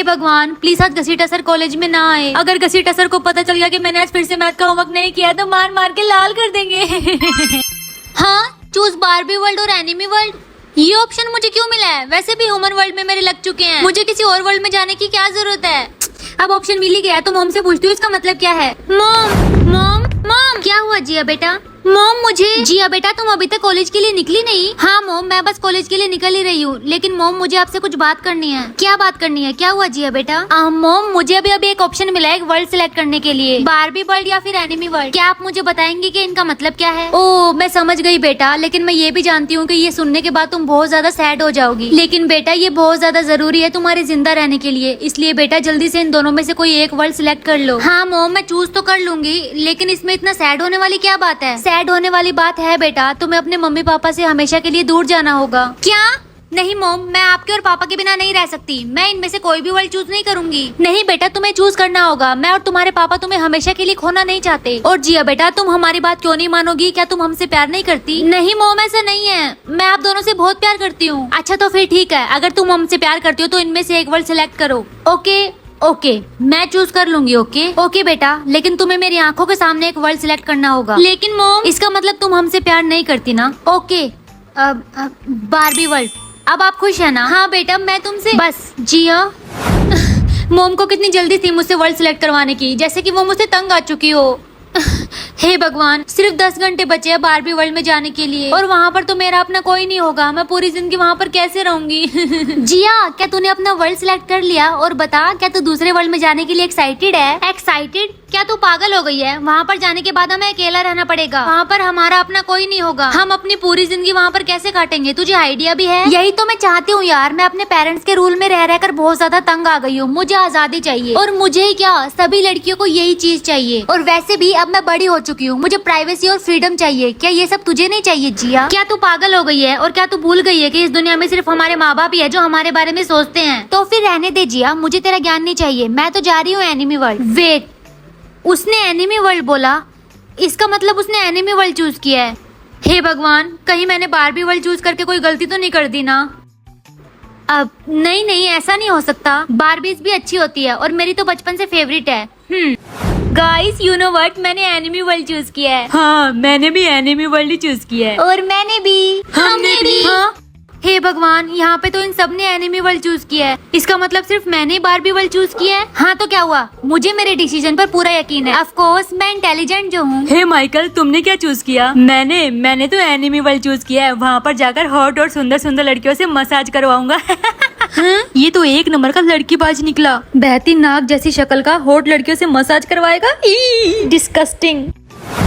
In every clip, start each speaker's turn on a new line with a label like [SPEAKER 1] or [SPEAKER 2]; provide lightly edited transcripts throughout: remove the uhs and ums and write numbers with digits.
[SPEAKER 1] भगवान, प्लीज आज घसीटा सर कॉलेज में ना आए। अगर घसीटा सर को पता चल गया कि मैंने आज फिर से मैथ का होमवर्क नहीं किया तो मार मार के लाल कर देंगे। हाँ, चूज बारबी वर्ल्ड और एनिमी वर्ल्ड। ये ऑप्शन मुझे क्यों मिला है? वैसे भी ह्यूमन वर्ल्ड में मेरे लग चुके हैं, मुझे किसी और वर्ल्ड में जाने की क्या जरूरत है। अब ऑप्शन मिल ही गया तो मॉम से पूछती हूँ इसका मतलब क्या है। मॉम मॉम मॉम, क्या हुआ जिया बेटा? मॉम मुझे। जिया बेटा, तुम अभी तक कॉलेज के लिए निकली नहीं? हाँ मॉम, मैं बस कॉलेज के लिए निकल ही रही हूँ, लेकिन मॉम मुझे आपसे कुछ बात करनी है। क्या बात करनी है? क्या हुआ जिया बेटा? मॉम, मुझे अभी एक ऑप्शन मिला है वर्ल्ड सिलेक्ट करने के लिए, बारबी वर्ल्ड या फिर एनिमी वर्ल्ड। क्या आप मुझे बताएंगे कि इनका मतलब क्या है? ओह, मैं समझ गई बेटा, लेकिन मैं ये भी जानती हूँ कि ये सुनने के बाद तुम बहुत ज्यादा सैड हो जाओगी, लेकिन बेटा ये बहुत ज्यादा जरूरी है तुम्हारे जिंदा रहने के लिए, इसलिए बेटा जल्दी से इन दोनों में से कोई एक वर्ल्ड सिलेक्ट कर लो। हाँ मॉम, मैं चूज तो कर लूंगी, लेकिन इसमें इतना सैड होने वाली क्या बात है? सैड होने वाली बात है बेटा, तुम्हें अपने मम्मी पापा से हमेशा के लिए दूर जाना होगा। क्या? नहीं मॉम, मैं आपके और पापा के बिना नहीं रह सकती, मैं इनमें से कोई भी वर्ल्ड चूज नहीं करूंगी। नहीं बेटा, तुम्हें चूज करना होगा, मैं और तुम्हारे पापा तुम्हें हमेशा के लिए खोना नहीं चाहते। और जिया बेटा, तुम हमारी बात क्यों नहीं मानोगी? क्या तुम हमसे प्यार नहीं करती? नहीं मॉम, ऐसा नहीं है, मैं आप दोनों से बहुत प्यार करती हूँ। अच्छा तो फिर ठीक है, अगर तुम हमसे प्यार करती हो तो इनमें से एक वर्ल्ड सिलेक्ट करो। ओके, मैं चूज कर लूंगी। ओके बेटा, लेकिन तुम्हें मेरी आंखों के सामने एक वर्ल्ड सिलेक्ट करना होगा। लेकिन मॉम, इसका मतलब तुम हमसे प्यार नहीं करती ना? Okay, Barbie world. अब आप खुश है ना? हाँ बेटा, मैं तुमसे बस। जी हाँ। मॉम को कितनी जल्दी थी मुझसे वर्ल्ड सिलेक्ट करवाने की, जैसे कि वो मुझसे तंग आ चुकी हो। हे भगवान, सिर्फ 10 घंटे बचे हैं बारबी वर्ल्ड में जाने के लिए, और वहाँ पर तो मेरा अपना कोई नहीं होगा। मैं पूरी जिंदगी वहाँ पर कैसे रहूंगी? जिया, क्या तूने अपना वर्ल्ड सिलेक्ट कर लिया? और बता, क्या तू दूसरे वर्ल्ड में जाने के लिए एक्साइटेड है? एक्साइटेड? क्या तू पागल हो गई है? वहाँ पर जाने के बाद हमें अकेला रहना पड़ेगा, वहाँ पर हमारा अपना कोई नहीं होगा। हम अपनी पूरी जिंदगी वहाँ पर कैसे काटेंगे? तुझे आइडिया भी है? यही तो मैं चाहती हूँ यार, मैं अपने पेरेंट्स के रूल में रह रहकर बहुत ज्यादा तंग आ गई हूँ। मुझे आजादी चाहिए, और मुझे क्या, सभी लड़कियों को यही चीज चाहिए। और वैसे भी अब मैं बड़ी हो चुकी हूँ, मुझे प्राइवेसी और फ्रीडम चाहिए। क्या ये सब तुझे नहीं चाहिए जिया? क्या तू पागल हो गई है? और क्या तू भूल गई है कि इस दुनिया में सिर्फ हमारे माँ बाप ही है जो हमारे बारे में सोचते हैं? तो फिर रहने दे जिया, मुझे तेरा ज्ञान नहीं चाहिए, मैं तो जा रही हूँ एनिमी वर्ल्ड। वेट, उसने एनिमी वर्ल्ड बोला, इसका मतलब उसने एनिमी वर्ल्ड चूज किया है। हे भगवान, कहीं मैंने बारबी वर्ल्ड चूज करके कोई गलती तो नहीं कर दी ना? अब नहीं, ऐसा नहीं हो सकता, बारबीज भी अच्छी होती है और मेरी तो बचपन से फेवरेट है। गाइस, यू नो व्हाट, मैंने एनिमी वर्ल्ड चूज किया है। हाँ, मैंने भी एनिमी वर्ल्ड ही चूज किया है। और मैंने भी। हमने भी। हाँ? हे भगवान, यहाँ पे तो इन सब ने एनिमी वर्ल्ड चूज किया है, इसका मतलब सिर्फ मैंने बारबी वर्ल्ड चूज किया है। हाँ तो क्या हुआ, मुझे मेरे डिसीजन पर पूरा यकीन है। ऑफ कोर्स, मैं इंटेलिजेंट जो हूँ। हे माइकल, तुमने क्या चूज किया? मैंने तो एनिमी वर्ल्ड चूज किया है, वहाँ पर जाकर हॉट और सुंदर सुंदर लड़कियों से मसाज करवाऊंगा। हाँ? ये तो एक नंबर का लड़कीबाज निकला, बहती नाक जैसी शक्ल का हॉट लड़कियों से मसाज करवाएगा। डिस्कस्टिंग।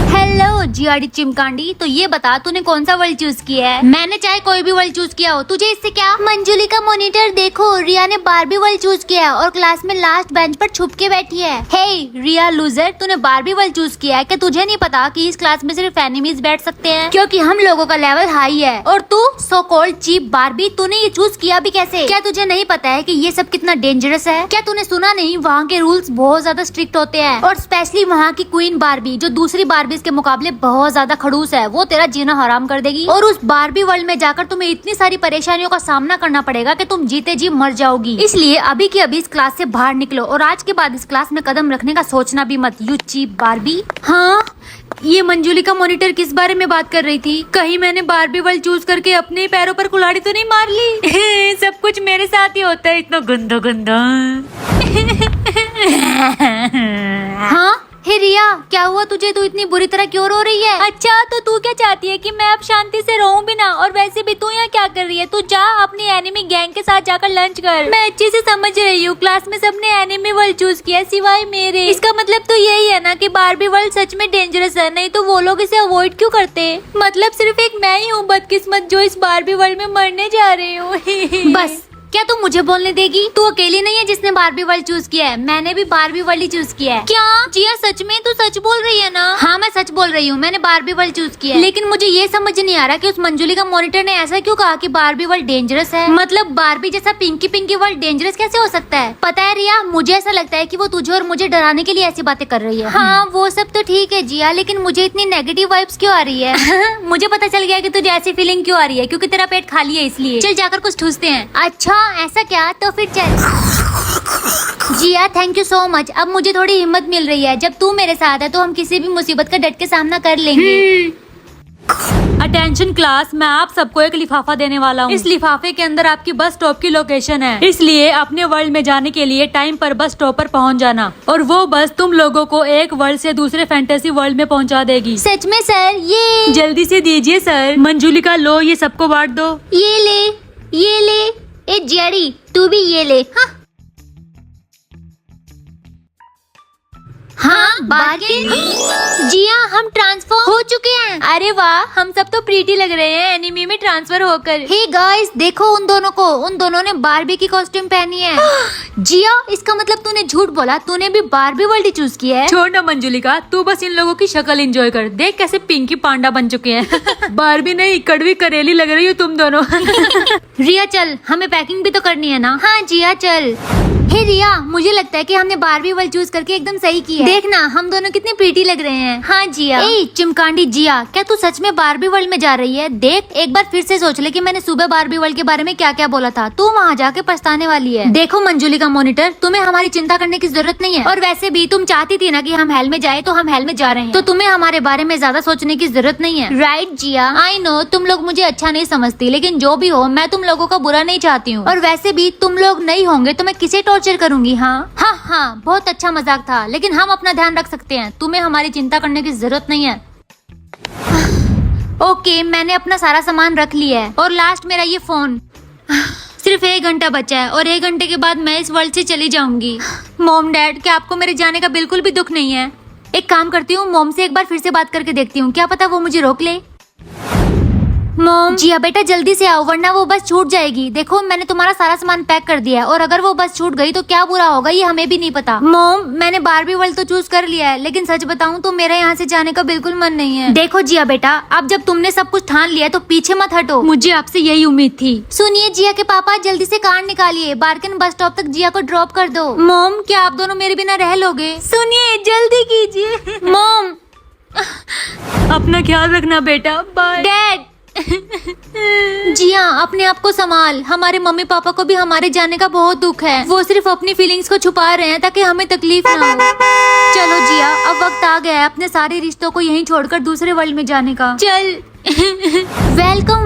[SPEAKER 1] हेलो जियाड़ी चिमकांडी, तो ये बता तूने कौन सा वर्ल्ड चूज किया है? मैंने चाहे कोई भी वर्ल्ड चूज किया हो, तुझे इससे क्या? मंजुली का मॉनिटर देखो, रिया ने बारबी वर्ल्ड चूज किया है और क्लास में लास्ट बेंच पर छुप के बैठी है। हे रिया लूजर, तूने बारबी वर्ल्ड चूज किया है, क्या तुझे नहीं पता कि इस क्लास में सिर्फ एनिमीज बैठ सकते हैं, क्योंकि हम लोगों का लेवल हाई है। और तू सो कॉल्ड चीप बारबी, तूने ये चूज किया भी कैसे? क्या तुझे नहीं पता है कि ये सब कितना डेंजरस है? क्या तूने सुना नहीं, वहाँ के रूल्स बहुत ज्यादा स्ट्रिक्ट होते हैं, और स्पेशली वहाँ की क्वीन बारबी जो दूसरी बारबीज के मुकाबले बहुत ज्यादा खड़ूस है, वो तेरा जीना हराम कर देगी। और उस बारबी वर्ल्ड में जाकर तुम्हें इतनी सारी परेशानियों का सामना करना पड़ेगा कि तुम जीते जी मर जाओगी। इसलिए अभी की अभी इस क्लास से बाहर निकलो, और आज के बाद इस क्लास में कदम रखने का सोचना भी मत, यू चीप बारबी। हाँ, ये मंजुली का मॉनिटर किस बारे में बात कर रही थी? कहीं मैंने बारबी वर्ल्ड चूज करके अपने ही पैरों पर कुल्हाड़ी तो नहीं मार ली? सब कुछ मेरे साथ ही होता है, इतना गंदा गंदा। हाँ? हे रिया, क्या हुआ तुझे? तू इतनी बुरी तरह क्यों रो रही है? अच्छा, तो तू क्या चाहती है कि मैं अब शांति से रहूं भी ना? और वैसे भी तू यहाँ क्या कर रही है? तू जा अपनी एनिमी गैंग के साथ जाकर लंच कर। मैं अच्छे से समझ रही हूँ, क्लास में सबने एनिमी वर्ल्ड चूज किया सिवाय मेरे। इसका मतलब तो यही है ना कि बारबी वर्ल्ड सच में डेंजरस है, नहीं तो वो लोग इसे अवॉइड क्यों करते? मतलब सिर्फ एक मैं ही हूँ बदकिस्मत जो इस बारबी वर्ल्ड में मरने जा रही हूँ। बस, क्या तू मुझे बोलने देगी? तू अकेली नहीं है जिसने बारबी वर्ल्ड चूज किया है, मैंने भी बारबी वर्ल्ड ही चूज किया है। क्या जिया, सच में? तू सच बोल रही है ना? हाँ, मैं सच बोल रही हूँ, मैंने बारबी वर्ल्ड चूज किया है। लेकिन मुझे ये समझ नहीं आ रहा कि उस मंजुली का मॉनिटर ने ऐसा क्यों कहा कि बारबी वर्ल्ड डेंजरस है। मतलब बारबी जैसा पिंकी पिंकी वर्ल्ड डेंजरस कैसे हो सकता है? पता है रिया, मुझे ऐसा लगता है कि वो तुझे और मुझे डराने के लिए ऐसी बातें कर रही है। हाँ, वो सब तो ठीक है जिया, लेकिन मुझे इतनी नेगेटिव वाइब्स क्यों आ रही है? मुझे पता चल गया कि तुझे ऐसी फीलिंग क्यों आ रही है, क्योंकि तेरा पेट खाली है इसलिए। चल जाकर कुछ ठूसते हैं। अच्छा, ऐसा क्या? तो फिर चल। जिया थैंक यू सो मच। अब मुझे थोड़ी हिम्मत मिल रही है। जब तू मेरे साथ है तो हम किसी भी मुसीबत का डट के सामना कर लेंगे। अटेंशन क्लास, मैं आप सबको एक लिफाफा देने वाला हूँ। इस लिफाफे के अंदर आपकी बस स्टॉप की लोकेशन है, इसलिए अपने वर्ल्ड में जाने के लिए टाइम पर बस स्टॉप पर पहुँच जाना और वो बस तुम लोगों को एक वर्ल्ड से दूसरे फैंटेसी वर्ल्ड में पहुँचा देगी।
[SPEAKER 2] सच में सर? ये
[SPEAKER 1] जल्दी से दीजिए सर। मंजुलिका लो, ये सबको बांट दो।
[SPEAKER 2] ये ले। ए जेरी तू भी ये ले। हाँ बार्गेन। जिया हम ट्रांसफर हो चुके हैं।
[SPEAKER 1] अरे वाह, हम सब तो प्रीटी लग रहे हैं एनिमी में ट्रांसफर होकर।
[SPEAKER 2] हे गाइस देखो उन दोनों ने बारबी की कॉस्ट्यूम पहनी है। जिया इसका मतलब तूने झूठ बोला, तूने भी बारबी वर्ल्ड ही चूज किया है।
[SPEAKER 1] छोड़ ना मंजुलिका, तू बस इन लोगों की शक्ल एंजॉय कर। देख कैसे पिंकी पांडा बन चुके हैं। बारबी नहीं, कड़वी करेली लग रही हो तुम दोनों।
[SPEAKER 2] रिया चल, हमें पैकिंग भी तो करनी है ना। हाँ जिया चल। हे रिया, मुझे लगता है कि हमने बारबी वर्ल्ड चूज करके एकदम सही किया। देखना हम दोनों कितने प्रीटी लग रहे हैं। हाँ जिया। ए चिमकांडी जिया, क्या तू सच में बारबी वर्ल्ड में जा रही है? देख एक बार फिर से सोच ले कि मैंने सुबह बारबी वर्ल्ड के बारे में क्या क्या बोला था। तू वहाँ जाके पछताने वाली है। देखो मंजुलिका मॉनिटर, तुम्हें हमारी चिंता करने की जरूरत नहीं है। और वैसे भी तुम चाहती थी ना कि हम हेल में जाए, तो हम हेल में जा रहे हैं, तो तुम्हें हमारे बारे में ज्यादा सोचने की जरूरत नहीं है। राइट जिया, आई नो तुम लोग मुझे अच्छा नहीं समझती, लेकिन जो भी हो मैं तुम लोगों का बुरा नहीं चाहती हूँ। और वैसे भी तुम लोग नहीं होंगे तो मैं किसे टॉर्चर करूंगी। हाँ बहुत अच्छा मजाक था, लेकिन हम अपना ध्यान रख सकते हैं। तुम्हें हमारी चिंता करने की जरूरत नहीं है। ओके मैंने अपना सारा सामान रख लिया है और लास्ट मेरा ये फोन। सिर्फ 1 घंटा बचा है और 1 घंटे के बाद मैं इस वर्ल्ड से चली जाऊंगी। मॉम डैड, क्या आपको मेरे जाने का बिल्कुल भी दुख नहीं है? एक काम करती हूँ, मॉम से एक बार फिर से बात करके देखती हूँ, क्या पता वो मुझे रोक ले। मॉम। जिया बेटा जल्दी से आओ वरना वो बस छूट जाएगी। देखो मैंने तुम्हारा सारा सामान पैक कर दिया है और अगर वो बस छूट गई तो क्या बुरा होगा ये हमें भी नहीं पता। मॉम मैंने बारबी वर्ल्ड तो चूज कर लिया है, लेकिन सच बताऊं तो मेरा यहाँ से जाने का बिल्कुल मन नहीं है। देखो जिया बेटा, अब जब तुमने सब कुछ ठान लिया तो पीछे मत हटो।
[SPEAKER 1] मुझे आपसे यही उम्मीद थी।
[SPEAKER 2] सुनिए जिया के पापा, जल्दी से कार निकालिए, बार्किन बस स्टॉप तक जिया को ड्रॉप कर दो।
[SPEAKER 1] मॉम क्या आप दोनों मेरे बिना रह लोगे?
[SPEAKER 2] सुनिए जल्दी कीजिए।
[SPEAKER 1] मॉम अपना ख्याल रखना बेटा, बाय।
[SPEAKER 2] डैड। जिया अपने आप को संभाल। हमारे मम्मी पापा को भी हमारे जाने का बहुत दुख है। वो सिर्फ अपनी फीलिंग्स को छुपा रहे हैं ताकि हमें तकलीफ ना हो। चलो जिया अब वक्त आ गया है अपने सारे रिश्तों को यहीं छोड़कर दूसरे वर्ल्ड में जाने का।
[SPEAKER 1] चल।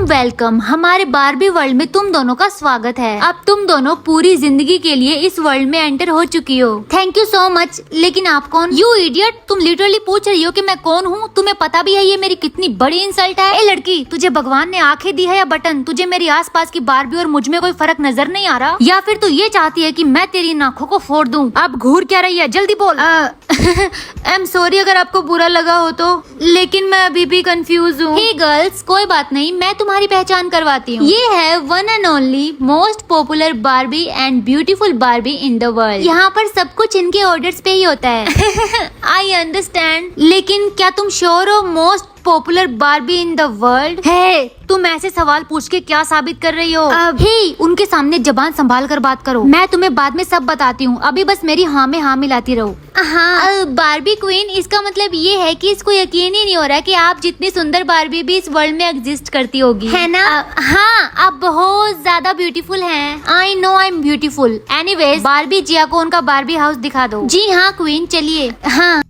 [SPEAKER 2] वेलकम हमारे बारबी वर्ल्ड में तुम दोनों का स्वागत है। अब तुम दोनों पूरी जिंदगी के लिए इस वर्ल्ड में एंटर हो चुकी हो। Thank you so much. लेकिन आप कौन? यू इडियट, तुम लिटरली पूछ रही हो कि मैं कौन हूँ? तुम्हें पता भी है ये मेरी कितनी बड़ी इंसल्ट है? ए लड़की, तुझे भगवान ने आंखें दी है या बटन? तुझे मेरी आसपास की बारबी और मुझ में कोई फर्क नजर नहीं आ रहा? या फिर तू ये चाहती है कि मैं तेरी नाखों को फोड़ दूं? अब घूर क्या रही है, जल्दी बोल।
[SPEAKER 1] आई एम सॉरी अगर आपको बुरा लगा हो तो, लेकिन मैं अभी भी कंफ्यूज हूँ।
[SPEAKER 2] हे गर्ल्स, कोई बात नहीं, मैं तुम्हारी पहचान करवाती हूँ। ये है one and only most popular Barbie and beautiful Barbie in the world. यहाँ पर सब कुछ इनके ऑर्डर्स पे ही होता है। आई अंडरस्टैंड, लेकिन क्या तुम श्योर हो most popular Barbie in the world है? तुम ऐसे सवाल पूछ के क्या साबित कर रही हो? हे उनके सामने जबान संभाल कर बात करो, मैं तुम्हें बाद में सब बताती हूँ, अभी बस मेरी हाँ में हाँ मिलाती रहो। हाँ बारबी क्वीन, इसका मतलब ये है कि इसको यकीन ही नहीं हो रहा कि आप जितनी सुंदर बारबी भी इस वर्ल्ड में एग्जिस्ट करती होगी, है ना? हाँ आप बहुत ज्यादा ब्यूटीफुल हैं। I know I am beautiful. Anyways Barbie Jiya को उनका बारबी हाउस दिखा दो। जी हाँ क्वीन चलिए। हाँ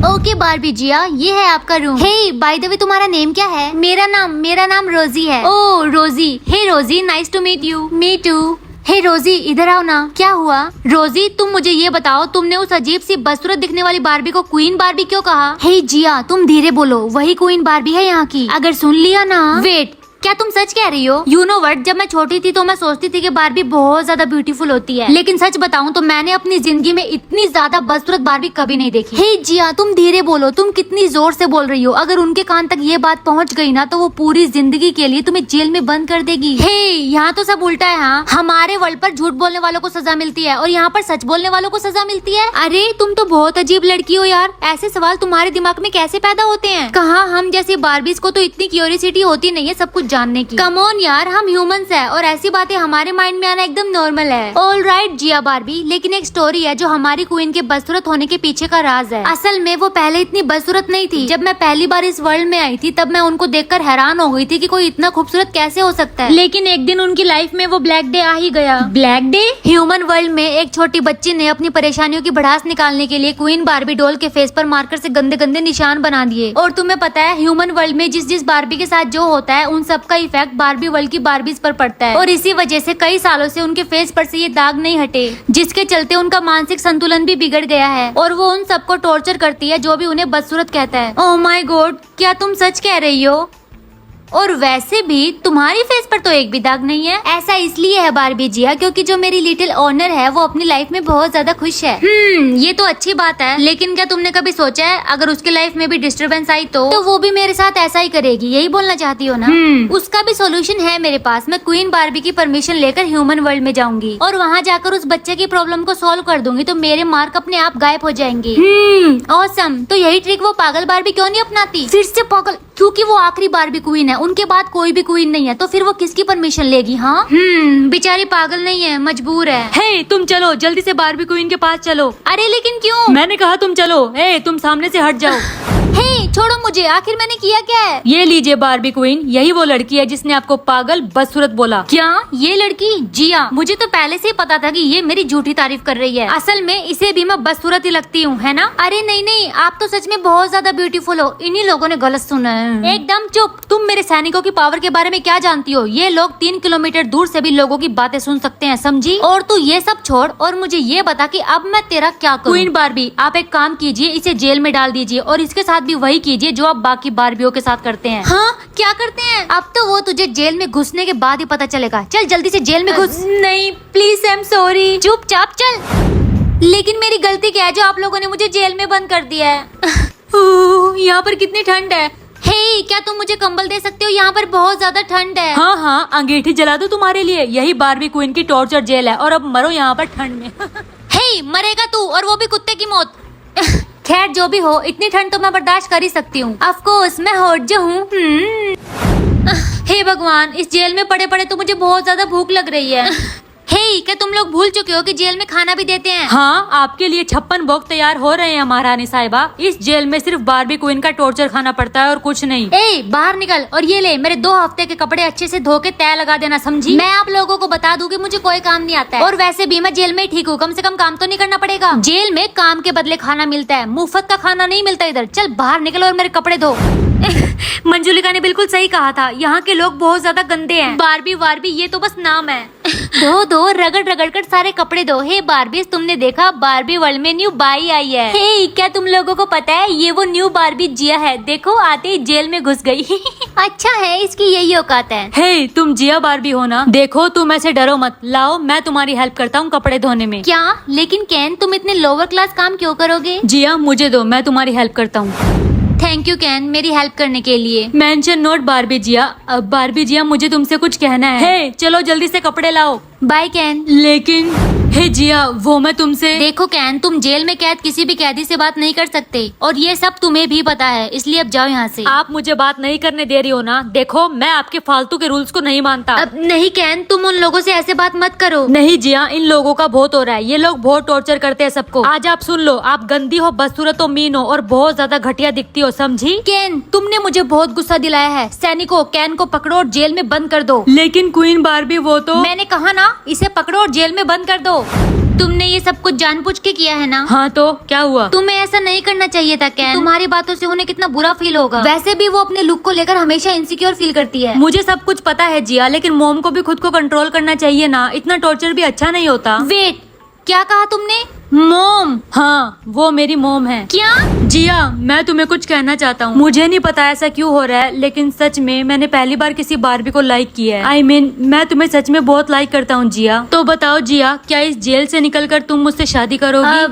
[SPEAKER 2] ओके बारबी जिया, ये है आपका room. Hey by the way तुम्हारा नेम क्या है? मेरा नाम रोजी है। ओ Rosie. Hey Rosie, nice to meet you. Me too. Hey Rosie इधर आओ ना। क्या हुआ? रोजी तुम मुझे ये बताओ, तुमने उस अजीब सी बदसूरत दिखने वाली बारबी को क्वीन बारबी क्यों कहा? हे जिया तुम धीरे बोलो, वही क्वीन बारबी है यहाँ की। अगर सुन लिया ना। वेट, क्या तुम सच कह रही हो? यू नो व्हाट, जब मैं छोटी थी तो मैं सोचती थी कि बारबी बहुत ज्यादा ब्यूटीफुल होती है, लेकिन सच बताऊं तो मैंने अपनी जिंदगी में इतनी ज्यादा बदसूरत बारबी कभी नहीं देखी। हे जिया तुम धीरे बोलो, तुम कितनी जोर से बोल रही हो। अगर उनके कान तक ये बात पहुंच गई ना तो वो पूरी जिंदगी के लिए तुम्हें जेल में बंद कर देगी। हे यहाँ तो सब उल्टा है। हाँ हमारे वर्ल्ड पर झूठ बोलने वालों को सजा मिलती है और यहाँ पर सच बोलने वालों को सजा मिलती है। अरे तुम तो बहुत अजीब लड़की हो यार, ऐसे सवाल तुम्हारे दिमाग में कैसे पैदा होते हैं? कहाँ हम जैसी बारबीज को तो इतनी क्यूरियोसिटी होती नहीं है सब कुछ जानने की। कम ऑन यार, हम ह्यूमंस है और ऐसी बातें हमारे माइंड में आना एकदम नॉर्मल है। ऑल राइट जिया बार्बी, लेकिन एक स्टोरी है जो हमारी क्वीन के बदसूरत होने के पीछे का राज है। असल में वो पहले इतनी बदसूरत नहीं थी। जब मैं पहली बार इस वर्ल्ड में आई थी तब मैं उनको देखकर हैरान हो गई थी कि कोई इतना खूबसूरत कैसे हो सकता है। लेकिन एक दिन उनकी लाइफ में वो ब्लैक डे आ ही गया। Black day? ह्यूमन वर्ल्ड में एक छोटी बच्ची ने अपनी परेशानियों की भड़ास निकालने के लिए क्वीन बार्बी डॉल के फेस पर मार्कर से गंदे गंदे निशान बना दिए। और तुम्हें पता है ह्यूमन वर्ल्ड में जिस जिस बार्बी के साथ जो होता है उन सब का इफेक्ट बार्बी वर्ल्ड की बार्बीज पर पड़ता है। और इसी वजह से कई सालों से उनके फेस पर से ये दाग नहीं हटे, जिसके चलते उनका मानसिक संतुलन भी बिगड़ गया है और वो उन सबको टॉर्चर करती है जो भी उन्हें बदसूरत कहता है। ओह माय गॉड, क्या तुम सच कह रही हो? और वैसे भी तुम्हारी फेस पर तो एक भी दाग नहीं है। ऐसा इसलिए है बार्बी जिया क्योंकि जो मेरी लिटिल ऑनर है वो अपनी लाइफ में बहुत ज्यादा खुश है। ये तो अच्छी बात है, लेकिन क्या तुमने कभी सोचा है अगर उसके लाइफ में भी डिस्टरबेंस आई तो वो भी मेरे साथ ऐसा ही करेगी? यही बोलना चाहती हो ना? उसका भी सोल्यूशन है मेरे पास। मैं क्वीन बार्बी की परमिशन लेकर ह्यूमन वर्ल्ड में जाऊंगी और वहाँ जाकर उस बच्चे की प्रॉब्लम को सॉल्व कर दूंगी तो मेरे मार्क अपने आप गायब हो जाएंगे। ऑसम। तो यही ट्रिक वो पागल बार्बी क्यों नहीं अपनाती? फिर से पागल? क्योंकि वो आखिरी बार्बी क्वीन है, उनके बाद कोई भी क्वीन नहीं है, तो फिर वो किसकी परमिशन लेगी? हाँ, बेचारी पागल नहीं है, मजबूर है।
[SPEAKER 1] हे, तुम चलो जल्दी से बार्बी क्वीन के पास चलो।
[SPEAKER 2] अरे लेकिन क्यों?
[SPEAKER 1] मैंने कहा तुम चलो। हे, तुम सामने से हट जाओ।
[SPEAKER 2] हे, छोड़ो मुझे, आखिर मैंने किया क्या है?
[SPEAKER 1] ये लीजिए बार्बी क्वीन, यही वो लड़की है जिसने आपको पागल बदसूरत बोला।
[SPEAKER 2] क्या ये लड़की? जिया, मुझे तो पहले से ही पता था कि ये मेरी झूठी तारीफ कर रही है। असल में इसे भी मैं बदसूरत ही लगती हूँ, है ना? अरे नहीं नहीं, आप तो सच में बहुत ज्यादा ब्यूटीफुल हो। इन्हीं लोगों ने गलत सुना है।
[SPEAKER 1] एकदम चुप। तुम मेरे सैनिकों की पावर के बारे में क्या जानती हो? ये लोग 3 किलोमीटर दूर से भी लोगों की बातें सुन सकते हैं, समझी?
[SPEAKER 2] और तू ये सब छोड़ और मुझे ये बता कि अब मैं तेरा क्या करूं?
[SPEAKER 1] क्वीन बार्बी, आप एक काम कीजिए, इसे जेल में डाल दीजिए और इसके साथ भी वही कीजिए जो आप बाकी बार्बियों के साथ करते हैं।
[SPEAKER 2] हाँ, क्या करते हैं? अब तो वो तुझे जेल में घुसने के बाद ही पता चलेगा। चल जल्दी से जेल में घुस।
[SPEAKER 1] नहीं प्लीज, आई एम सॉरी।
[SPEAKER 2] चुपचाप चल। लेकिन मेरी गलती क्या है जो आप लोगों ने मुझे जेल में बंद कर दिया है?
[SPEAKER 1] यहाँ पर कितनी ठंड है।
[SPEAKER 2] हे, क्या तुम मुझे कंबल दे सकते हो? यहाँ पर बहुत ज्यादा ठंड है।
[SPEAKER 1] हाँ हाँ, अंगीठी जला दो तुम्हारे लिए। यही बार्बी क्वीन की टॉर्चर जेल है और अब मरो यहाँ पर ठंड में।
[SPEAKER 2] हे, मरेगा तू, और वो भी कुत्ते की मौत। खैर जो भी हो, इतनी ठंड तो मैं बर्दाश्त कर ही सकती हूँ। ऑफ कोर्स मैं हॉट जो हूँ।
[SPEAKER 1] हे भगवान, इस जेल में पड़े पड़े तो मुझे बहुत ज्यादा भूख लग रही है।
[SPEAKER 2] हे, क्या तुम लोग भूल चुके हो कि जेल में खाना भी देते हैं?
[SPEAKER 1] हाँ, आपके लिए 56 बॉक्स तैयार हो रहे हैं महारानी साहिबा। इस जेल में सिर्फ बार्बी क्वीन का टॉर्चर खाना पड़ता है और कुछ नहीं।
[SPEAKER 2] ए, बाहर निकल और ये ले मेरे 2 हफ्ते के कपड़े अच्छे से धो के तय लगा देना, समझी? मैं आप लोगों को बता दूं कि मुझे कोई काम नहीं आता है और वैसे भी मैं जेल में ठीक हूँ, कम से कम काम तो नहीं करना पड़ेगा। जेल में काम के बदले खाना मिलता है, मुफ्त का खाना नहीं मिलता इधर। चल बाहर निकल और मेरे कपड़े धो।
[SPEAKER 1] मंजुलिका ने बिल्कुल सही कहा था, यहाँ के लोग बहुत ज्यादा गंदे हैं। बार्बी वार्बी ये तो बस नाम है।
[SPEAKER 2] धो धो, रगड़ रगड़ कर सारे कपड़े धो। हे बार्बीज, तुमने देखा बार्बी वर्ल्ड में न्यू बाई आई है।
[SPEAKER 1] हे, क्या तुम लोगों को पता है ये वो न्यू बार्बी जिया है? देखो आते ही जेल में घुस गई।
[SPEAKER 2] अच्छा है, इसकी यही औकात है।
[SPEAKER 1] हे, तुम जिया बार्बी हो ना? देखो तुम ऐसे डरो मत, लाओ मैं तुम्हारी हेल्प करता हूँ कपड़े धोने में।
[SPEAKER 2] क्या? लेकिन कैन, तुम इतने लोअर क्लास काम क्यों करोगे?
[SPEAKER 1] जिया मुझे दो, मैं तुम्हारी हेल्प करता हूँ।
[SPEAKER 2] थैंक यू कैन, मेरी हेल्प करने के लिए।
[SPEAKER 1] मेंशन नोट बार्बी जिया। अब बार्बी जिया, मुझे तुमसे कुछ कहना है। हे, चलो जल्दी से कपड़े लाओ।
[SPEAKER 2] By can.
[SPEAKER 1] लेकिन हे जिया, वो मैं तुमसे।
[SPEAKER 2] देखो कैन, तुम जेल में कैद किसी भी कैदी से बात नहीं कर सकते और ये सब तुम्हें भी पता है, इसलिए अब जाओ यहाँ से।
[SPEAKER 1] आप मुझे बात नहीं करने दे रही हो ना? देखो मैं आपके फालतू के रूल्स को नहीं मानता।
[SPEAKER 2] अब नहीं कैन, तुम उन लोगों से ऐसे बात मत करो।
[SPEAKER 1] नहीं जिया, इन लोगों का बहुत हो रहा है। ये लोग बहुत टॉर्चर करते हैं सबको। आज आप सुन लो, आप गंदी हो, बदसूरत हो, मीन हो और बहुत ज्यादा घटिया दिखती हो, समझी?
[SPEAKER 2] कैन, तुमने मुझे बहुत गुस्सा दिलाया है। सैनिकों, कैन को पकड़ो और जेल में बंद कर दो।
[SPEAKER 1] लेकिन क्वीन बार्बी, वो तो
[SPEAKER 2] मैंने कहा ना, इसे पकड़ो और जेल में बंद कर दो। तुमने ये सब कुछ जानबूझ के किया है ना?
[SPEAKER 1] हाँ तो क्या हुआ?
[SPEAKER 2] तुम्हें ऐसा नहीं करना चाहिए था कैन। तुम्हारी बातों से उन्हें कितना बुरा फील होगा। वैसे भी वो अपने लुक को लेकर हमेशा इनसिक्योर फील करती है।
[SPEAKER 1] मुझे सब कुछ पता है जिया, लेकिन मोम को भी खुद को कंट्रोल करना चाहिए ना। इतना टॉर्चर भी अच्छा नहीं होता।
[SPEAKER 2] वेट, क्या कहा तुमने?
[SPEAKER 1] मोम? हाँ, वो मेरी मोम है।
[SPEAKER 2] क्या?
[SPEAKER 1] जिया, मैं तुम्हें कुछ कहना चाहता हूँ। मुझे नहीं पता ऐसा क्यों हो रहा है, लेकिन सच में मैंने पहली बार किसी बार्बी को लाइक किया है। I mean, मैं तुम्हें सच में बहुत लाइक करता हूँ जिया। तो बताओ जिया, क्या इस जेल से निकलकर तुम मुझसे शादी करोगी?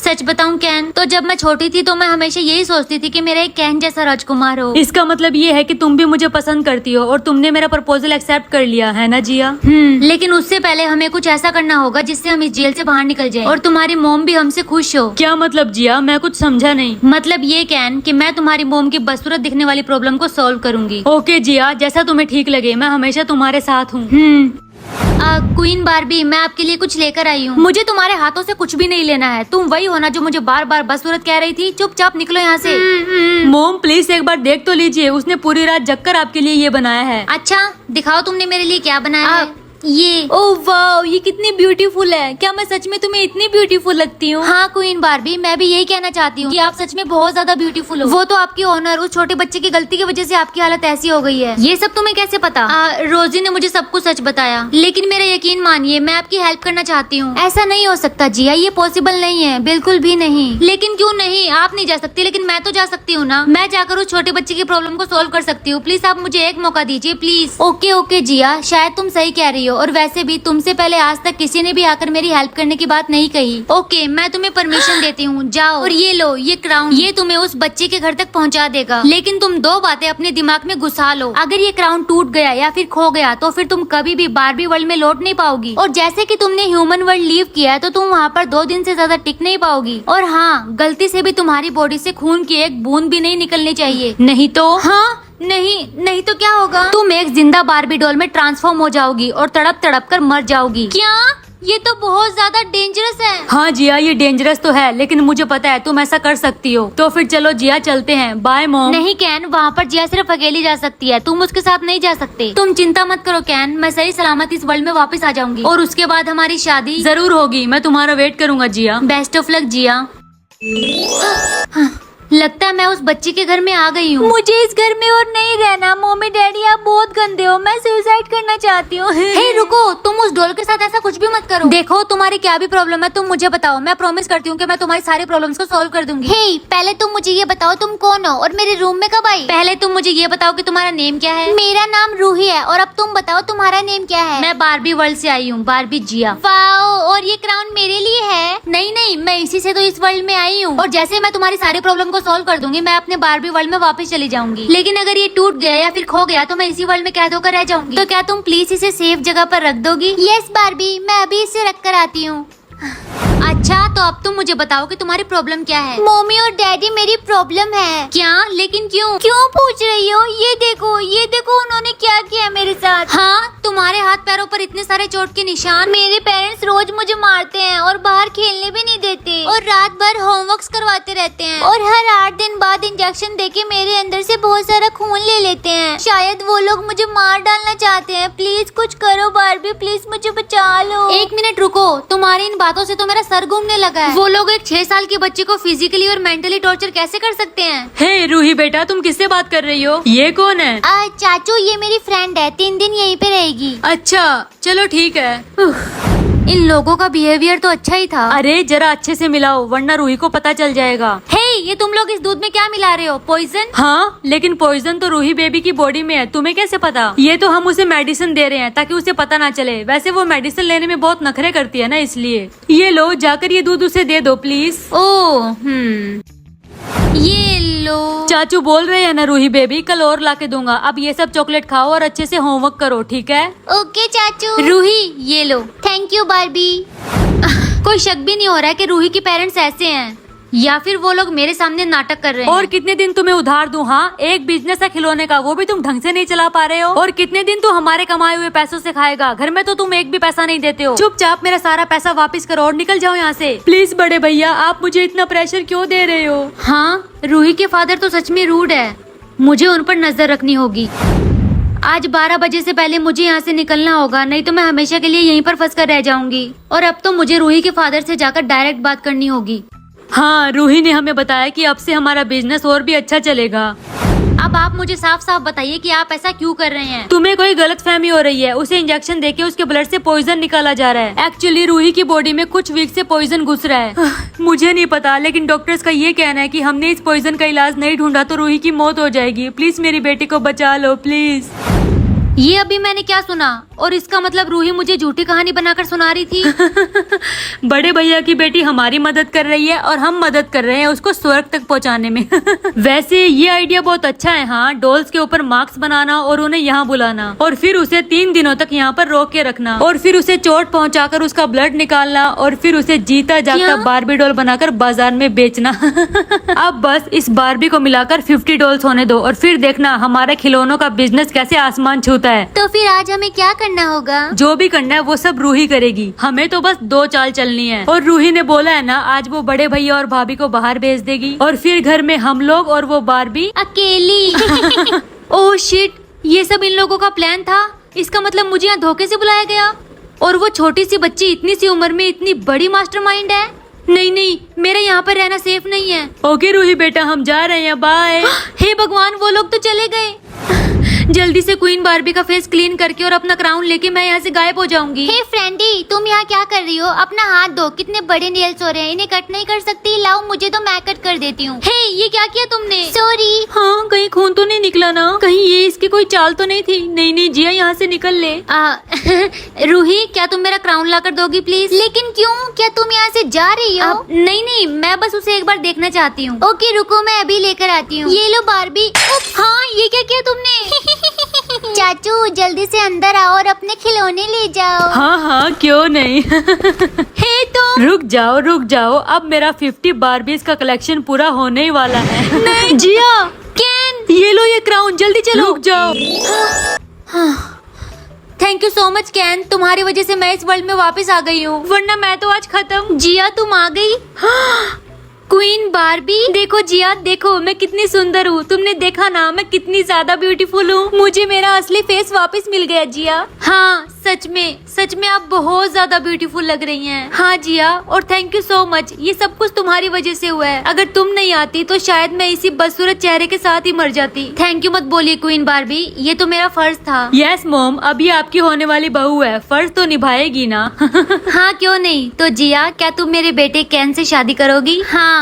[SPEAKER 2] सच बताऊं कैन, तो जब मैं छोटी थी तो मैं हमेशा यही सोचती थी कि मेरा एक कैन जैसा राजकुमार हो।
[SPEAKER 1] इसका मतलब ये है कि तुम भी मुझे पसंद करती हो और तुमने मेरा प्रपोजल एक्सेप्ट कर लिया है ना जिया?
[SPEAKER 2] लेकिन उससे पहले हमें कुछ ऐसा करना होगा जिससे हम इस जेल से बाहर निकल जाएं और तुम्हारी मोम भी हमसे खुश हो।
[SPEAKER 1] क्या मतलब जिया? मैं कुछ समझा नहीं।
[SPEAKER 2] मतलब ये कैन कि मैं तुम्हारी मोम की बदसूरत दिखने वाली प्रॉब्लम को सॉल्व करूंगी।
[SPEAKER 1] ओके जिया, जैसा तुम्हें ठीक लगे, मैं हमेशा तुम्हारे साथ हूँ।
[SPEAKER 2] क्वीन बारबी, मैं आपके लिए कुछ लेकर आई हूँ। मुझे तुम्हारे हाथों से कुछ भी नहीं लेना है। तुम वही हो ना जो मुझे बार बार बदसूरत कह रही थी। चुपचाप निकलो यहाँ से।
[SPEAKER 1] मोम प्लीज एक बार देख तो लीजिए, उसने पूरी रात जगकर आपके लिए ये बनाया है।
[SPEAKER 2] अच्छा दिखाओ तुमने मेरे लिए क्या बनाया है। ये
[SPEAKER 1] ओह वाओ, ये कितनी ब्यूटीफुल है। क्या मैं सच में तुम्हें इतनी ब्यूटीफुल लगती हूँ?
[SPEAKER 2] हाँ क्वीन बारबी, मैं भी यही कहना चाहती हूँ कि आप सच में बहुत ज्यादा ब्यूटीफुल हो। वो तो आपकी ऑनर, उस छोटे बच्चे की गलती की वजह से आपकी हालत ऐसी हो गई है। ये सब तुम्हें कैसे पता? रोजी ने मुझे सब कुछ सच बताया, लेकिन मेरा यकीन मानिए, मैं आपकी हेल्प करना चाहती हूँ। ऐसा नहीं हो सकता जिया, ये पॉसिबल नहीं है, बिल्कुल भी नहीं। लेकिन क्यों नहीं? आप नहीं जा सकती लेकिन मैं तो जा सकती हूँ ना। मैं जाकर उस छोटे बच्चे की प्रॉब्लम को सोल्व कर सकती हूँ। प्लीज आप मुझे एक मौका दीजिए प्लीज। ओके ओके जिया, शायद तुम सही कह रही हो और वैसे भी तुमसे पहले आज तक किसी ने भी आकर मेरी हेल्प करने की बात नहीं कही। ओके मैं तुम्हें परमिशन देती हूँ, जाओ और ये लो ये क्राउन, ये तुम्हें उस बच्चे के घर तक पहुँचा देगा। लेकिन तुम दो बातें अपने दिमाग में घुसा लो। अगर ये क्राउन टूट गया या फिर खो गया तो फिर तुम कभी भी बारबी वर्ल्ड में लौट नहीं पाओगी। और जैसे कि तुमने ह्यूमन वर्ल्ड लीव किया है तो तुम वहाँ पर 2 दिन से ज्यादा टिक नहीं पाओगी। और हाँ, गलती से भी तुम्हारी बॉडी से खून की एक बूंद भी नहीं निकलनी चाहिए, नहीं तो नहीं तो क्या होगा? तुम एक जिंदा बारबी डॉल में ट्रांसफॉर्म हो जाओगी और तड़प तड़प कर मर जाओगी। क्या? ये तो बहुत ज्यादा डेंजरस है।
[SPEAKER 1] हाँ जिया, ये डेंजरस तो है, लेकिन मुझे पता है तुम ऐसा कर सकती हो। तो फिर चलो जिया, चलते हैं। Bye mom.
[SPEAKER 2] नहीं कैन, वहाँ पर जिया सिर्फ अकेली जा सकती है, तुम उसके साथ नहीं जा सकते। तुम चिंता मत करो कैन, मैं सही सलामत इस वर्ल्ड में वापस आ जाऊंगी और उसके बाद हमारी शादी
[SPEAKER 1] जरूर होगी। मैं तुम्हारा वेट करूंगा जिया।
[SPEAKER 2] बेस्ट ऑफ लक जिया। लगता है मैं उस बच्ची के घर में आ गई हूँ।
[SPEAKER 1] मुझे इस घर में और नहीं रहना। मम्मी डैडी आप बहुत गंदे हो, मैं सुसाइड करना चाहती हूँ।
[SPEAKER 2] हे रुको, तुम उस डॉल के साथ ऐसा कुछ भी मत करो। देखो तुम्हारी क्या भी प्रॉब्लम है तुम मुझे बताओ, मैं प्रॉमिस करती हूँ कि मैं तुम्हारी सारी प्रॉब्लम्स को सॉल्व कर दूंगी। हे पहले तुम मुझे ये बताओ तुम कौन हो और मेरे रूम में कब आई? पहले तुम मुझे ये बताओ कि तुम्हारा नेम क्या है? मेरा नाम रूही है। और अब तुम बताओ तुम्हारा नेम क्या है? मैं बारबी वर्ल्ड से आई हूँ, बारबी जिया। वाओ, और ये क्राउन मेरे लिए है? नहीं, मैं इसी से तो इस वर्ल्ड में आई हूँ। और जैसे मैं तुम्हारी सारी प्रॉब्लम को सॉल्व कर दूंगी, मैं अपने बारबी वर्ल्ड में वापस चली जाऊंगी। लेकिन अगर ये टूट गया या फिर खो गया तो मैं इसी वर्ल्ड में कैद होकर रह जाऊंगी। तो क्या तुम प्लीज इसे सेफ जगह पर रख दोगी? यस बारबी, मैं अभी इसे रख कर आती हूँ। अच्छा तो अब तुम मुझे बताओ कि तुम्हारी प्रॉब्लम क्या है? मम्मी और डैडी मेरी प्रॉब्लम है। क्या? लेकिन क्यों पूछ रही हो? ये देखो उन्होंने क्या किया मेरे साथ। हाँ, तुम्हारे हाथ पैरों पर इतने सारे चोट के निशान। मेरे पेरेंट्स रोज मुझे मारते हैं और बाहर खेलने भी नहीं देते और रात भर होमवर्क करवाते रहते हैं और हर 8 दिन बाद इंजेक्शन देके मेरे अंदर से बहुत सारा खून ले लेते हैं। शायद वो लोग मुझे मार डालना चाहते हैं। प्लीज कुछ करो बारबी, प्लीज मुझे बचा लो। 1 मिनट रुको, तुम्हारी इन बातों से तो मेरा सर घूमने लगा है। वो लोग एक 6 साल के बच्चे को फिजिकली और मेंटली टॉर्चर कैसे कर सकते हैं?
[SPEAKER 1] हे रूही बेटा, तुम किससे बात कर रही हो? ये कौन है?
[SPEAKER 2] चाचू, ये मेरी फ्रेंड है, 3 दिन यहीं पे रहेगी।
[SPEAKER 1] अच्छा चलो ठीक है।
[SPEAKER 2] इन लोगों का बिहेवियर तो अच्छा ही था।
[SPEAKER 1] अरे जरा अच्छे से मिलाओ वरना रूही को पता चल जाएगा।
[SPEAKER 2] हे, ये तुम लोग इस दूध में क्या मिला रहे हो? पॉइजन?
[SPEAKER 1] हाँ, लेकिन पॉइजन तो रूही बेबी की बॉडी में है, तुम्हें कैसे पता? ये तो हम उसे मेडिसिन दे रहे हैं ताकि उसे पता ना चले। वैसे वो मेडिसिन लेने में बहुत नखरे करती है ना, इसलिए। ये लो, जाकर ये दूध उसे दे दो प्लीज।
[SPEAKER 2] ये लो।
[SPEAKER 1] चाचू बोल रहे हैं ना रूही बेबी, कल और लाके दूंगा। अब ये सब चॉकलेट खाओ और अच्छे से होमवर्क करो, ठीक है?
[SPEAKER 2] ओके चाचू। रूही ये लो। Thank you Barbie. कोई शक भी नहीं हो रहा है कि रूही के पेरेंट्स ऐसे हैं या फिर वो लोग मेरे सामने नाटक कर रहे हैं।
[SPEAKER 1] और कितने दिन तुम्हें उधार दूं? हाँ, एक बिजनेस है खिलौने का, वो भी तुम ढंग से नहीं चला पा रहे हो। और कितने दिन तू हमारे कमाए हुए पैसों से खाएगा? घर में तो तुम एक भी पैसा नहीं देते हो। चुपचाप मेरा सारा पैसा वापस करो और निकल जाओ यहाँ से। प्लीज बड़े भैया, आप मुझे इतना प्रेशर क्यों दे रहे हो?
[SPEAKER 2] हाँ, रूही के फादर तो सच में रूड है, मुझे उन पर नजर रखनी होगी। आज 12 बजे से पहले मुझे यहाँ से निकलना होगा, नहीं तो मैं हमेशा के लिए यहीं पर फंस कर रह जाऊंगी। और अब तो मुझे रूही के फादर से जाकर डायरेक्ट बात करनी होगी।
[SPEAKER 1] हाँ, रूही ने हमें बताया कि अब से हमारा बिजनेस और भी अच्छा चलेगा।
[SPEAKER 2] अब आप मुझे साफ साफ बताइए कि आप ऐसा क्यों कर रहे हैं?
[SPEAKER 1] तुम्हें कोई गलतफहमी हो रही है। उसे इंजेक्शन देके उसके ब्लड से पॉइजन निकाला जा रहा है। एक्चुअली रूही की बॉडी में कुछ वीक से पॉइजन घुस रहा है। मुझे नहीं पता, लेकिन डॉक्टर्स का ये कहना है कि हमने इस पॉइजन का इलाज नहीं ढूंढा तो रूही की मौत हो जाएगी। प्लीज मेरी बेटी को बचा लो प्लीज। ये अभी मैंने क्या सुना? और इसका मतलब रूही मुझे झूठी कहानी बनाकर सुना रही थी। बड़े भैया की बेटी हमारी मदद कर रही है और हम मदद कर रहे हैं उसको स्वर्ग तक पहुंचाने में। वैसे ये आइडिया बहुत अच्छा है। हाँ, डॉल्स के ऊपर मार्क्स बनाना और उन्हें यहाँ बुलाना और फिर उसे 3 दिनों तक यहाँ पर रोक के रखना और फिर उसे चोट पहुँचाकर उसका ब्लड निकालना और फिर उसे जीता जागता बार्बी डॉल बनाकर बाजार में बेचना। अब बस इस बार्बी को मिलाकर 50 डॉल्स होने दो और फिर देखना हमारे खिलौनों का बिजनेस कैसे आसमान छूता है।
[SPEAKER 2] तो फिर आज हमें क्या करना होगा?
[SPEAKER 1] जो भी करना है वो सब रूही करेगी, हमें तो बस 2 चाल चलनी है। और रूही ने बोला है ना, आज वो बड़े भैया और भाभी को बाहर भेज देगी और फिर घर में हम लोग और वो बार्बी
[SPEAKER 2] अकेली।
[SPEAKER 1] ओह शिट, ये सब इन लोगों का प्लान था। इसका मतलब मुझे यहाँ धोखे से बुलाया गया और वो छोटी सी बच्ची इतनी सी उम्र में इतनी बड़ी मास्टरमाइंड है। नहीं नहीं, मेरा यहाँ पर रहना सेफ नहीं है। ओके रूही बेटा, हम जा रहे हैं, बाय। हे भगवान, वो लोग तो चले गए। जल्दी से क्वीन बार्बी का फेस क्लीन करके और अपना क्राउन लेके मैं यहाँ से गायब हो जाऊंगी।
[SPEAKER 2] हे फ्रेंडी, तुम यहाँ क्या कर रही हो? अपना हाथ धो, कितने बड़े नेल्स हो रहे हैं, इन्हें कट नहीं कर सकती? लाओ मुझे तो मैं कट कर देती हूँ।
[SPEAKER 1] हे, ये क्या किया तुमने?
[SPEAKER 2] सॉरी।
[SPEAKER 1] हाँ, कहीं खून तो नहीं निकला ना? कहीं ये इसकी कोई चाल तो नहीं थी? नहीं नहीं जिया, यहाँ से निकल ले।
[SPEAKER 2] रूही, क्या तुम मेरा क्राउन लाकर दोगी प्लीज? लेकिन क्यों? क्या तुम यहाँ से जा रही हो?
[SPEAKER 1] नहीं नहीं, मैं बस उसे एक बार देखना चाहती हूँ।
[SPEAKER 2] ओके रुको, मैं अभी लेकर आती हूँ। ये लो बार्बी।
[SPEAKER 1] हाँ, ये क्या किया तुमने?
[SPEAKER 2] चाचू जल्दी से अंदर आओ और अपने खिलौने ले जाओ।
[SPEAKER 1] हाँ हाँ, क्यों नहीं। हे तुम रुक जाओ, अब मेरा 50 बार्बीज का कलेक्शन पूरा होने ही वाला है। नहीं जिया, कैन, ये लो ये क्राउन, जल्दी चलो। रुक जाओ। Thank you so much can, तुम्हारी वजह से मैं इस वर्ल्ड में वापस आ गई हूँ, वरना मैं तो आज खत्म।
[SPEAKER 2] जिया तुम आ गई?
[SPEAKER 1] क्वीन बार्बी, देखो जिया, देखो मैं कितनी सुंदर हूँ। तुमने देखा ना मैं कितनी ज्यादा ब्यूटीफुल हूँ। मुझे मेरा असली फेस वापस मिल गया जिया। हाँ सच में आप बहुत ज्यादा ब्यूटीफुल लग रही हैं। हाँ जिया, और थैंक यू सो मच, ये सब कुछ तुम्हारी वजह से हुआ है। अगर तुम नहीं आती तो शायद मैं इसी बदसूरत चेहरे के साथ ही मर जाती। थैंक यू मत बोलिए क्वीन बार्बी, ये तो मेरा फर्ज था। यस मॉम, अभी आपकी होने वाली बहू है, फर्ज तो निभाएगी ना।
[SPEAKER 2] हाँ क्यों नहीं। तो जिया, क्या तुम मेरे बेटे कैन से शादी करोगी?
[SPEAKER 1] हाँ।